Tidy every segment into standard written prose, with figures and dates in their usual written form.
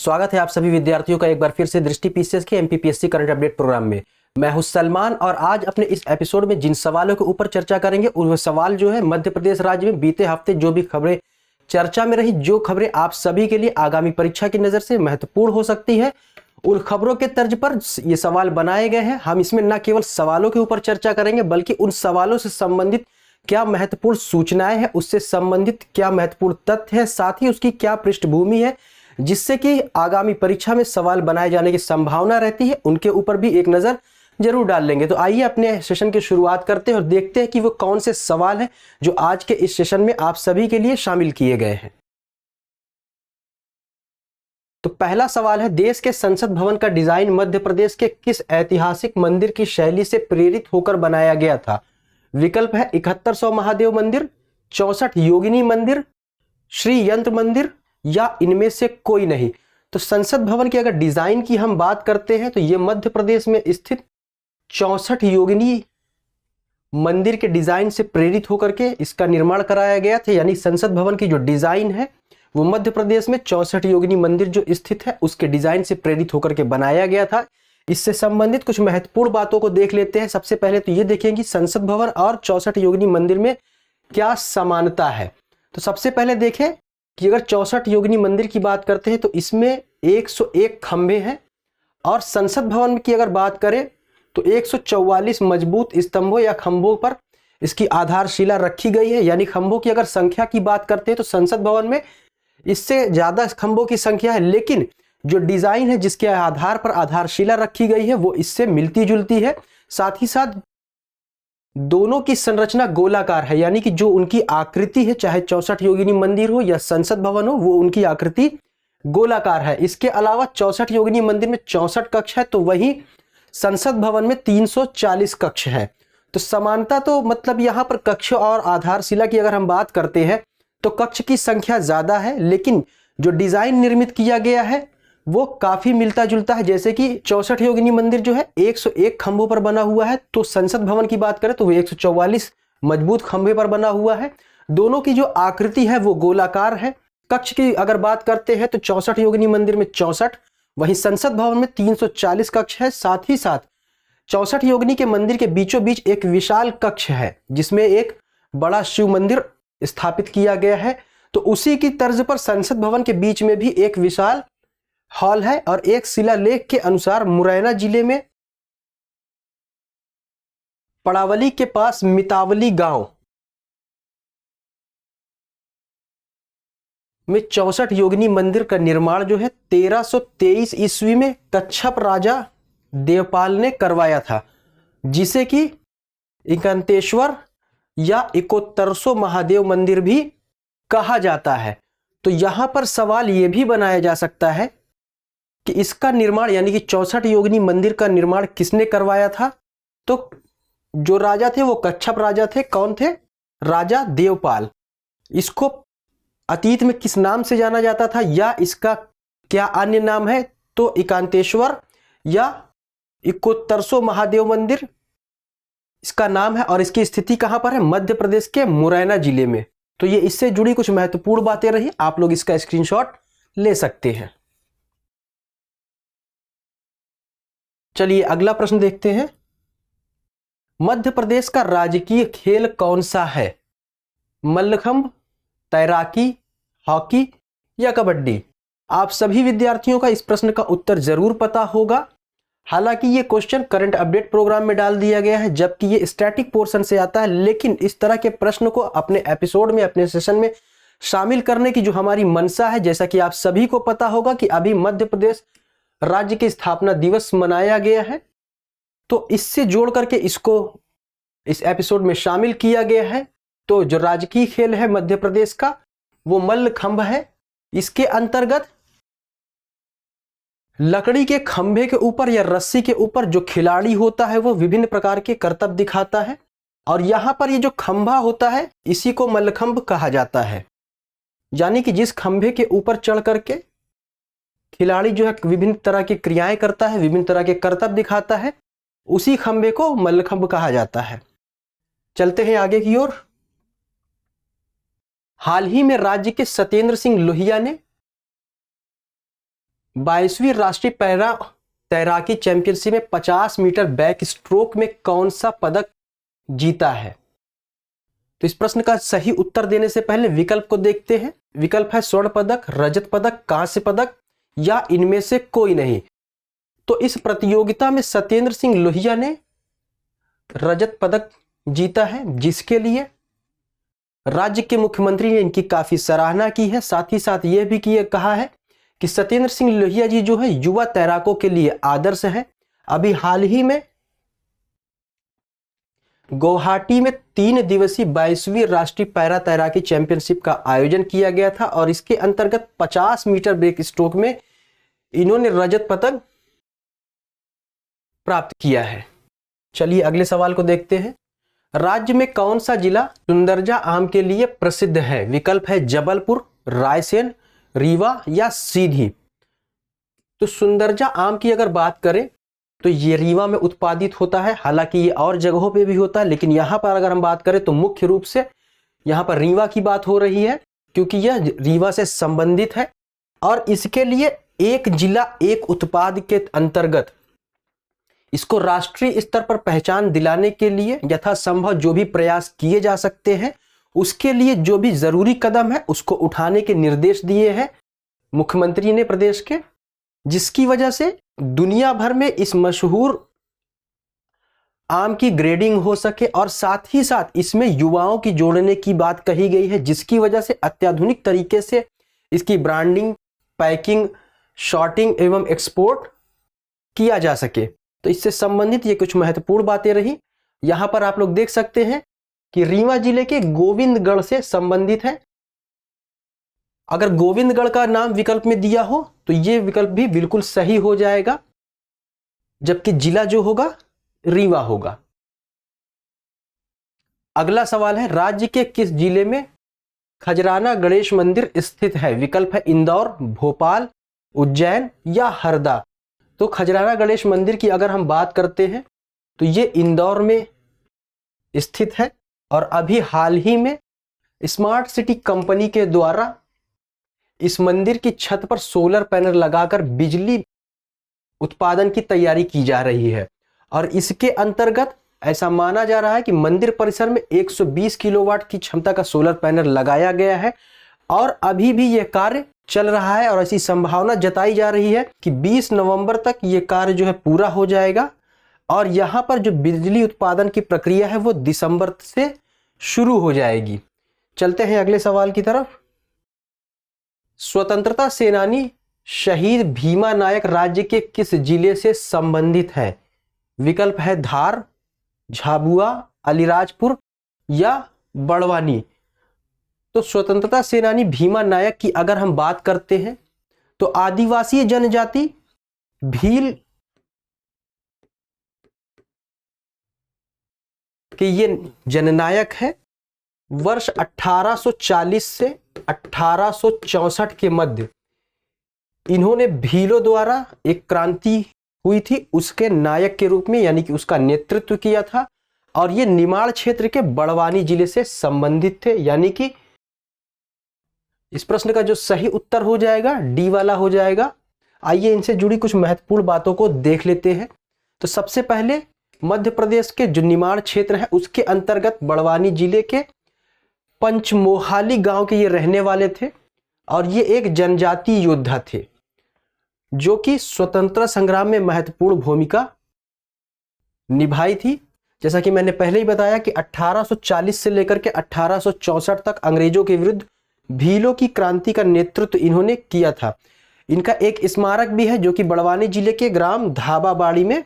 स्वागत है आप सभी विद्यार्थियों का एक बार फिर से दृष्टि पीसीएस के एमपीपीएससी करंट अपडेट प्रोग्राम में। मैं हूं सलमान और आज अपने इस एपिसोड में जिन सवालों के ऊपर चर्चा करेंगे वह सवाल जो है मध्य प्रदेश राज्य में बीते हफ्ते जो भी खबरें चर्चा में रही, जो खबरें आप सभी के लिए आगामी परीक्षा की नजर से महत्वपूर्ण हो सकती है, उन खबरों के तर्ज पर ये सवाल बनाए गए हैं। हम इसमें न केवल सवालों के ऊपर चर्चा करेंगे बल्कि उन सवालों से संबंधित क्या महत्वपूर्ण सूचनाएं हैं, उससे संबंधित क्या महत्वपूर्ण तथ्य है, साथ ही उसकी क्या पृष्ठभूमि है जिससे कि आगामी परीक्षा में सवाल बनाए जाने की संभावना रहती है, उनके ऊपर भी एक नजर जरूर डाल लेंगे। तो आइए अपने सेशन की शुरुआत करते हैं और देखते हैं कि वो कौन से सवाल हैं जो आज के इस सेशन में आप सभी के लिए शामिल किए गए हैं। तो पहला सवाल है, देश के संसद भवन का डिजाइन मध्य प्रदेश के किस ऐतिहासिक मंदिर की शैली से प्रेरित होकर बनाया गया था? विकल्प है 7100 महादेव मंदिर, 64 योगिनी मंदिर, श्री यंत्र मंदिर या इनमें से कोई नहीं। तो संसद भवन की अगर डिजाइन की हम बात करते हैं तो यह मध्य प्रदेश में स्थित 64 योगिनी मंदिर के डिजाइन से प्रेरित होकर के इसका निर्माण कराया गया था। यानी संसद भवन की जो डिजाइन है वो मध्य प्रदेश में 64 योगिनी मंदिर जो स्थित है उसके डिजाइन से प्रेरित होकर के बनाया गया था। इससे संबंधित कुछ महत्वपूर्ण बातों को देख लेते हैं। सबसे पहले तो ये देखेंगे कि संसद भवन और 64 योगिनी मंदिर में क्या समानता है। तो सबसे पहले देखें कि अगर 64 योगिनी मंदिर की बात करते हैं तो इसमें 101 खंभे हैं और संसद भवन की अगर बात करें तो 144 मजबूत स्तंभों या खंभों पर इसकी आधारशिला रखी गई है। यानी खंभों की अगर संख्या की बात करते हैं तो संसद भवन में इससे ज्यादा खंभों की संख्या है, लेकिन जो डिजाइन है जिसके आधार पर आधारशिला रखी गई है वो इससे मिलती जुलती है। साथ ही साथ दोनों की संरचना गोलाकार है, यानी कि जो उनकी आकृति है, चाहे 64 योगिनी मंदिर हो या संसद भवन हो, वो उनकी आकृति गोलाकार है। इसके अलावा 64 योगिनी मंदिर में 64 कक्ष है तो वहीं संसद भवन में 340 कक्ष है। तो समानता तो मतलब यहां पर कक्ष और आधारशिला की अगर हम बात करते हैं तो कक्ष की संख्या ज्यादा है, लेकिन जो डिजाइन निर्मित किया गया है वो काफी मिलता जुलता है। जैसे कि 64 योगिनी मंदिर जो है 101 खंभों पर बना हुआ है, तो संसद भवन की बात करें तो वो 144 मजबूत खंभे पर बना हुआ है। दोनों की जो आकृति है वो गोलाकार है। कक्ष की अगर बात करते हैं तो 64 योगिनी मंदिर में 64, वहीं संसद भवन में 340 कक्ष है। साथ ही साथ 64 योगिनी के मंदिर के बीचों बीच एक विशाल कक्ष है जिसमें एक बड़ा शिव मंदिर स्थापित किया गया है। तो उसी की तर्ज पर संसद भवन के बीच में भी एक विशाल हॉल है और एक शिलालेख के अनुसार मुरैना जिले में पड़ावली के पास मितावली गांव में 64 योगिनी मंदिर का निर्माण जो है 1323 ईस्वी में कच्छप राजा देवपाल ने करवाया था, जिसे कि इकंतेश्वर या 7100 महादेव मंदिर भी कहा जाता है। तो यहां पर सवाल यह भी बनाया जा सकता है कि इसका निर्माण यानी कि 64 योगिनी मंदिर का निर्माण किसने करवाया था? तो जो राजा थे वो कच्छप राजा थे। कौन थे? राजा देवपाल। इसको अतीत में किस नाम से जाना जाता था या इसका क्या अन्य नाम है? तो एकांतेश्वर या 7100 महादेव मंदिर इसका नाम है और इसकी स्थिति कहां पर है? मध्य प्रदेश के मुरैना जिले में। तो ये इससे जुड़ी कुछ महत्वपूर्ण बातें रही, आप लोग इसका स्क्रीनशॉट ले सकते हैं। चलिए अगला प्रश्न देखते हैं। मध्य प्रदेश का राजकीय खेल कौन सा है? मल्लखंब, तैराकी, हॉकी या कबड्डी? आप सभी विद्यार्थियों का इस प्रश्न का उत्तर जरूर पता होगा। हालांकि ये क्वेश्चन करंट अपडेट प्रोग्राम में डाल दिया गया है जबकि ये स्टैटिक पोर्शन से आता है, लेकिन इस तरह के प्रश्न को अपने एपिसोड में, अपने सेशन में शामिल करने की जो हमारी मंशा है, जैसा कि आप सभी को पता होगा कि अभी मध्य प्रदेश राज्य की स्थापना दिवस मनाया गया है, तो इससे जोड़ करके इसको इस एपिसोड में शामिल किया गया है। तो जो राजकीय खेल है मध्य प्रदेश का वो मल्लखंब है। इसके अंतर्गत लकड़ी के खंभे के ऊपर या रस्सी के ऊपर जो खिलाड़ी होता है वो विभिन्न प्रकार के करतब दिखाता है और यहां पर ये जो खंभा होता है इसी को मल्लखंब कहा जाता है। यानी कि जिस खंभे के ऊपर चढ़ करके खिलाड़ी जो है विभिन्न तरह की क्रियाएं करता है, विभिन्न तरह के करतब दिखाता है, उसी खंभे को मल्लखंब कहा जाता है। चलते हैं आगे की ओर। हाल ही में राज्य के सत्येंद्र सिंह लोहिया ने 22वीं राष्ट्रीय पैरा तैराकी चैंपियनशिप में 50 मीटर बैक स्ट्रोक में कौन सा पदक जीता है? तो इस प्रश्न का सही उत्तर देने से पहले विकल्प को देखते हैं। विकल्प है स्वर्ण पदक, रजत पदक, कांस्य पदक या इनमें से कोई नहीं। तो इस प्रतियोगिता में सत्येंद्र सिंह लोहिया ने रजत पदक जीता है, जिसके लिए राज्य के मुख्यमंत्री ने इनकी काफी सराहना की है। साथ ही साथ यह भी कहा है कि सत्येंद्र सिंह लोहिया जी जो है युवा तैराकों के लिए आदर्श है। अभी हाल ही में गुवाहाटी में 3 दिवसीय 22वीं राष्ट्रीय पैरा तैराकी चैंपियनशिप का आयोजन किया गया था और इसके अंतर्गत 50 मीटर ब्रेक स्ट्रोक में इन्होंने रजत पदक प्राप्त किया है। चलिए अगले सवाल को देखते हैं। राज्य में कौन सा जिला सुंदरजा आम के लिए प्रसिद्ध है? विकल्प है जबलपुर, रायसेन, रीवा या सीधी। तो सुंदरजा आम की अगर बात करें तो ये रीवा में उत्पादित होता है। हालांकि ये और जगहों पे भी होता है, लेकिन यहां पर अगर हम बात करें तो मुख्य रूप से यहां पर रीवा की बात हो रही है, क्योंकि यह रीवा से संबंधित है। और इसके लिए एक जिला एक उत्पाद के अंतर्गत इसको राष्ट्रीय स्तर पर पहचान दिलाने के लिए यथासंभव जो भी प्रयास किए जा सकते हैं, उसके लिए जो भी जरूरी कदम है उसको उठाने के निर्देश दिए हैं मुख्यमंत्री ने प्रदेश के, जिसकी वजह से दुनिया भर में इस मशहूर आम की ग्रेडिंग हो सके और साथ ही साथ इसमें युवाओं की जोड़ने की बात कही गई है, जिसकी वजह से अत्याधुनिक तरीके से इसकी ब्रांडिंग, पैकिंग, शॉर्टिंग एवं एक्सपोर्ट किया जा सके। तो इससे संबंधित ये कुछ महत्वपूर्ण बातें रही। यहां पर आप लोग देख सकते हैं कि रीवा जिले के गोविंदगढ़ से संबंधित है। अगर गोविंदगढ़ का नाम विकल्प में दिया हो तो यह विकल्प भी बिल्कुल सही हो जाएगा, जबकि जिला जो होगा रीवा होगा। अगला सवाल है, राज्य के किस जिले में खजराना गणेश मंदिर स्थित है? विकल्प है इंदौर, भोपाल, उज्जैन या हरदा। तो खजराना गणेश मंदिर की अगर हम बात करते हैं तो ये इंदौर में स्थित है और अभी हाल ही में स्मार्ट सिटी कंपनी के द्वारा इस मंदिर की छत पर सोलर पैनल लगाकर बिजली उत्पादन की तैयारी की जा रही है और इसके अंतर्गत ऐसा माना जा रहा है कि मंदिर परिसर में 120 किलोवाट की क्षमता का सोलर पैनल लगाया गया है और अभी भी यह कार्य चल रहा है और ऐसी संभावना जताई जा रही है कि 20 नवंबर तक यह कार्य जो है पूरा हो जाएगा और यहां पर जो बिजली उत्पादन की प्रक्रिया है वो दिसंबर से शुरू हो जाएगी। चलते हैं अगले सवाल की तरफ। स्वतंत्रता सेनानी शहीद भीमा नायक राज्य के किस जिले से संबंधित है? विकल्प है धार, झाबुआ, अलीराजपुर या बड़वानी। तो स्वतंत्रता सेनानी भीमा नायक की अगर हम बात करते हैं तो आदिवासी जनजाति भील के ये जननायक है। वर्ष 1840 से 1864 के मध्य इन्होंने भीलों द्वारा एक क्रांति हुई थी, उसके नायक के रूप में यानी कि उसका नेतृत्व किया था और ये निमाड़ क्षेत्र के बड़वानी जिले से संबंधित थे। यानी कि इस प्रश्न का जो सही उत्तर हो जाएगा डी वाला हो जाएगा। आइए इनसे जुड़ी कुछ महत्वपूर्ण बातों को देख लेते हैं। तो सबसे पहले मध्य प्रदेश के जो निमाड़ क्षेत्र है उसके अंतर्गत बड़वानी जिले के पंचमोहाली गांव के ये रहने वाले थे और ये एक जनजातीय योद्धा थे जो कि स्वतंत्रता संग्राम में महत्वपूर्ण भूमिका निभाई थी। जैसा कि मैंने पहले ही बताया कि 1840 से लेकर के 1864 तक अंग्रेजों के विरुद्ध भीलों की क्रांति का नेतृत्व इन्होंने किया था। इनका एक स्मारक भी है जो कि बड़वानी जिले के ग्राम धाबाबाड़ी में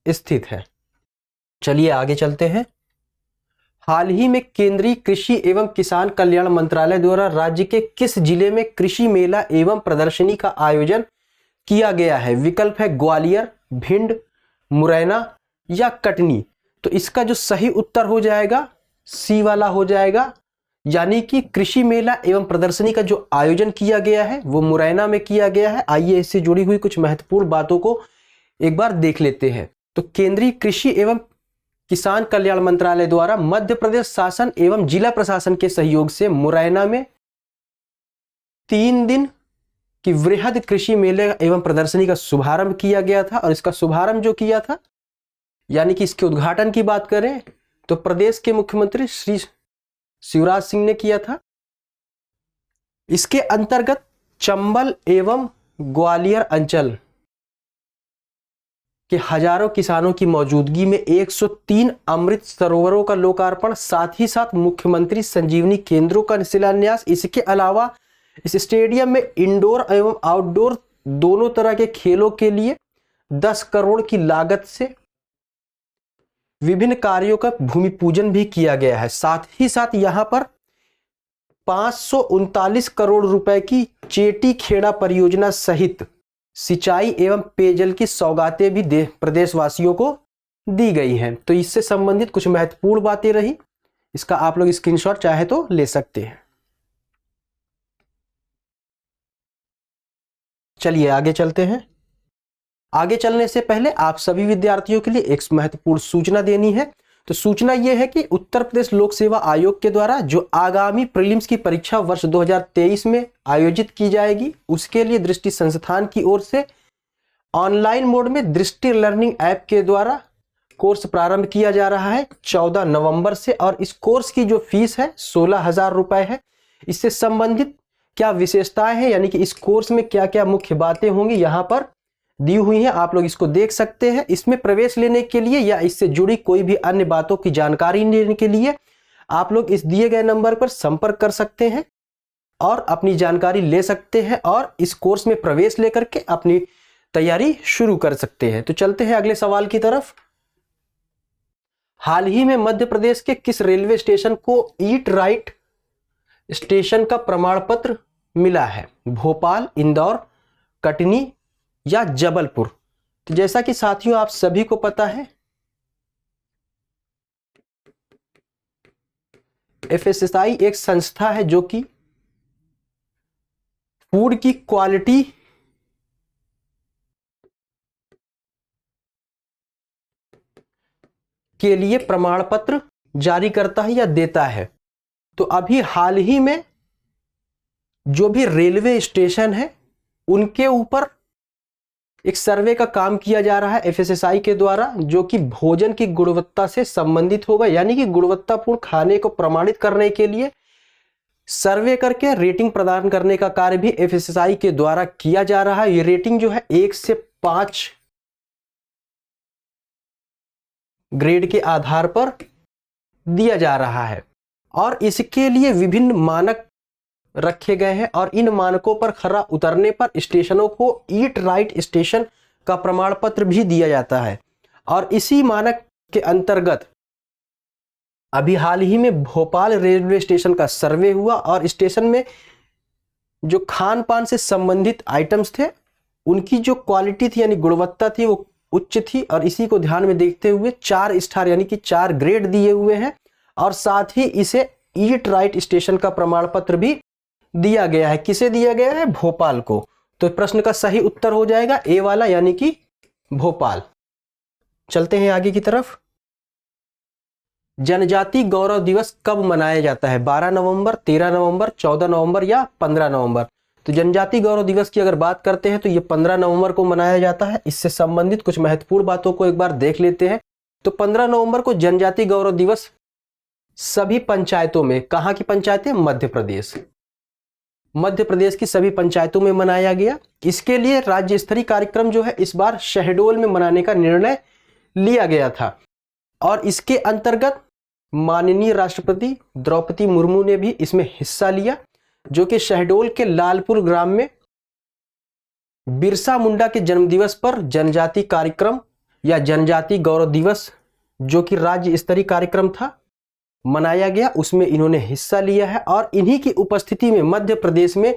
स्थित है। चलिए आगे चलते हैं। हाल ही में केंद्रीय कृषि एवं किसान कल्याण मंत्रालय द्वारा राज्य के किस जिले में कृषि मेला एवं प्रदर्शनी का आयोजन किया गया है? विकल्प है ग्वालियर, भिंड, मुरैना या कटनी। तो इसका जो सही उत्तर हो जाएगा सी वाला हो जाएगा, यानी कि कृषि मेला एवं प्रदर्शनी का जो आयोजन किया गया है वो मुरैना में किया गया है। आइए इससे जुड़ी हुई कुछ महत्वपूर्ण बातों को एक बार देख लेते हैं। तो केंद्रीय कृषि एवं किसान कल्याण मंत्रालय द्वारा मध्य प्रदेश शासन एवं जिला प्रशासन के सहयोग से मुरैना में 3 दिन कि वृहद कृषि मेले एवं प्रदर्शनी का शुभारंभ किया गया था। और इसका शुभारंभ जो किया था, यानी कि इसके उद्घाटन की बात करें तो प्रदेश के मुख्यमंत्री श्री शिवराज सिंह ने किया था। इसके अंतर्गत चंबल एवं ग्वालियर अंचल के हजारों किसानों की मौजूदगी में 103 अमृत सरोवरों का लोकार्पण, साथ ही साथ मुख्यमंत्री संजीवनी केंद्रों का शिलान्यास। इसके अलावा इस स्टेडियम में इंडोर एवं आउटडोर दोनों तरह के खेलों के लिए 10 करोड़ की लागत से विभिन्न कार्यों का भूमि पूजन भी किया गया है। साथ ही साथ यहां पर 539 करोड़ रुपए की चेटी खेड़ा परियोजना सहित सिंचाई एवं पेयजल की सौगातें भी प्रदेशवासियों को दी गई हैं। तो इससे संबंधित कुछ महत्वपूर्ण बातें रही, इसका आप लोग स्क्रीनशॉट चाहे तो ले सकते हैं। चलिए आगे चलते हैं। आगे चलने से पहले आप सभी विद्यार्थियों के लिए एक महत्वपूर्ण सूचना देनी है। तो सूचना यह है कि उत्तर प्रदेश लोक सेवा आयोग के द्वारा जो आगामी प्रीलिम्स की परीक्षा वर्ष 2023 में आयोजित की जाएगी, उसके लिए दृष्टि संस्थान की ओर से ऑनलाइन मोड में दृष्टि लर्निंग ऐप के द्वारा कोर्स प्रारंभ किया जा रहा है 14 नवंबर से। और इस कोर्स की जो फीस है 16,000 रुपए है। इससे संबंधित क्या विशेषताएं हैं, यानी कि इस कोर्स में क्या क्या मुख्य बातें होंगी, यहां पर दी हुई हैं, आप लोग इसको देख सकते हैं। इसमें प्रवेश लेने के लिए या इससे जुड़ी कोई भी अन्य बातों की जानकारी लेने के लिए आप लोग इस दिए गए नंबर पर संपर्क कर सकते हैं और अपनी जानकारी ले सकते हैं और इस कोर्स में प्रवेश लेकर के अपनी तैयारी शुरू कर सकते हैं। तो चलते हैं अगले सवाल की तरफ। हाल ही में मध्य प्रदेश के किस रेलवे स्टेशन को ईट राइट स्टेशन का प्रमाण पत्र मिला है? भोपाल, इंदौर, कटनी या जबलपुर? तो जैसा कि साथियों आप सभी को पता है, एफएसएसआई एक संस्था है जो कि फूड की क्वालिटी के लिए प्रमाण पत्र जारी करता है या देता है। तो अभी हाल ही में जो भी रेलवे स्टेशन है उनके ऊपर एक सर्वे का काम किया जा रहा है एफएसएसआई के द्वारा, जो कि भोजन की गुणवत्ता से संबंधित होगा। यानी कि गुणवत्तापूर्ण खाने को प्रमाणित करने के लिए सर्वे करके रेटिंग प्रदान करने का कार्य भी एफएसएसआई के द्वारा किया जा रहा है। ये रेटिंग जो है 1 से 5 ग्रेड के आधार पर दिया जा रहा है और इसके लिए विभिन्न मानक रखे गए हैं और इन मानकों पर खरा उतरने पर स्टेशनों को ईट राइट स्टेशन का प्रमाण पत्र भी दिया जाता है। और इसी मानक के अंतर्गत अभी हाल ही में भोपाल रेलवे स्टेशन का सर्वे हुआ और स्टेशन में जो खान पान से संबंधित आइटम्स थे उनकी जो क्वालिटी थी यानी गुणवत्ता थी वो उच्च थी और इसी को ध्यान में देखते हुए 4 स्टार यानी कि 4 ग्रेड दिए हुए हैं और साथ ही इसे ईट राइट स्टेशन का प्रमाण पत्र भी दिया गया है। किसे दिया गया है? भोपाल को। तो प्रश्न का सही उत्तर हो जाएगा ए वाला यानी कि भोपाल। चलते हैं आगे की तरफ। जनजाति गौरव दिवस कब मनाया जाता है? 12 नवंबर, 13 नवंबर, 14 नवंबर या 15 नवंबर? तो जनजाति गौरव दिवस की अगर बात करते हैं तो ये 15 नवंबर को मनाया जाता है। इससे संबंधित कुछ महत्वपूर्ण बातों को एक बार देख लेते हैं। तो 15 नवंबर को जनजाति गौरव दिवस सभी पंचायतों में, कहां की पंचायतें? मध्य प्रदेश की सभी पंचायतों में मनाया गया। इसके लिए राज्य स्तरीय कार्यक्रम जो है इस बार शहडोल में मनाने का निर्णय लिया गया था और इसके अंतर्गत माननीय राष्ट्रपति द्रौपदी मुर्मू ने भी इसमें हिस्सा लिया, जो कि शहडोल के लालपुर ग्राम में बिरसा मुंडा के जन्मदिवस पर जनजाति कार्यक्रम या जनजाति गौरव दिवस जो कि राज्य स्तरीय कार्यक्रम था मनाया गया, उसमें इन्होंने हिस्सा लिया है। और इन्हीं की उपस्थिति में मध्य प्रदेश में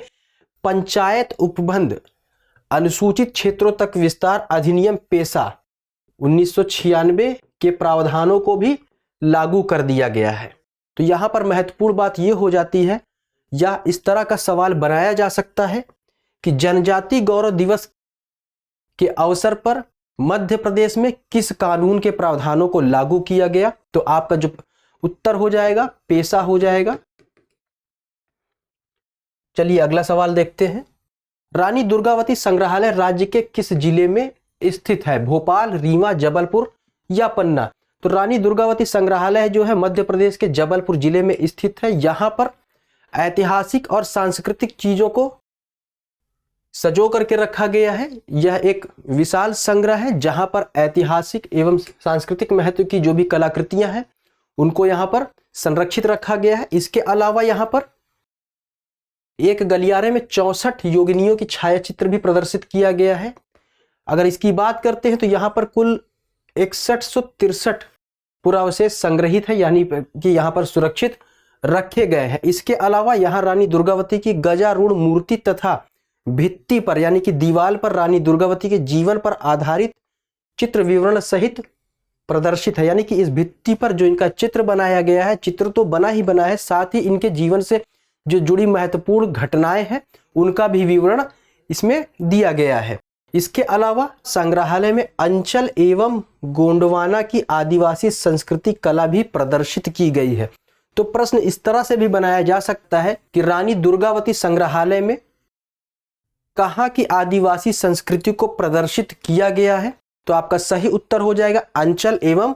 पंचायत उपबंध अनुसूचित क्षेत्रों तक विस्तार अधिनियम पेशा 1996 के प्रावधानों को भी लागू कर दिया गया है। तो यहां पर महत्वपूर्ण बात यह हो जाती है या इस तरह का सवाल बनाया जा सकता है कि जनजाति गौरव दिवस के अवसर पर मध्य प्रदेश में किस कानून के प्रावधानों को लागू किया गया? तो आपका जो उत्तर हो जाएगा पेशा हो जाएगा। चलिए अगला सवाल देखते हैं। रानी दुर्गावती संग्रहालय राज्य के किस जिले में स्थित है? भोपाल, रीवा, जबलपुर या पन्ना? तो रानी दुर्गावती संग्रहालय जो है मध्य प्रदेश के जबलपुर जिले में स्थित है। यहां पर ऐतिहासिक और सांस्कृतिक चीजों को सजो करके रखा गया है। यह एक विशाल संग्रह है जहां पर ऐतिहासिक एवं सांस्कृतिक महत्व की जो भी कलाकृतियां हैं उनको यहां पर संरक्षित रखा गया है। इसके अलावा यहां पर एक गलियारे में 64 योगिनियों की छायाचित्र भी प्रदर्शित किया गया है। अगर इसकी बात करते हैं तो यहां पर कुल 6163 पुरावशेष संग्रहित है, यानी कि यहां पर सुरक्षित रखे गए हैं। इसके अलावा यहां रानी दुर्गावती की गजारूढ़ मूर्ति तथा भित्ति पर यानी कि दीवार पर रानी दुर्गावती के जीवन पर आधारित चित्र विवरण सहित प्रदर्शित है। यानी कि इस भित्ति पर जो इनका चित्र बनाया गया है, चित्र तो बना ही बना है, साथ ही इनके जीवन से जो जुड़ी महत्वपूर्ण घटनाएं हैं उनका भी विवरण इसमें दिया गया है। इसके अलावा संग्रहालय में अंचल एवं गोंडवाना की आदिवासी संस्कृति कला भी प्रदर्शित की गई है। तो प्रश्न इस तरह से भी बनाया जा सकता है कि रानी दुर्गावती संग्रहालय में कहां की आदिवासी संस्कृति को प्रदर्शित किया गया है? तो आपका सही उत्तर हो जाएगा अंचल एवं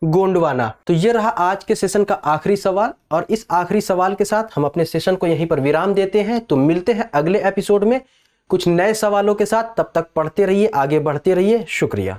गोंडवाना। तो ये रहा आज के सेशन का आखिरी सवाल, और इस आखिरी सवाल के साथ हम अपने सेशन को यहीं पर विराम देते हैं। तो मिलते हैं अगले एपिसोड में कुछ नए सवालों के साथ। तब तक पढ़ते रहिए, आगे बढ़ते रहिए। शुक्रिया।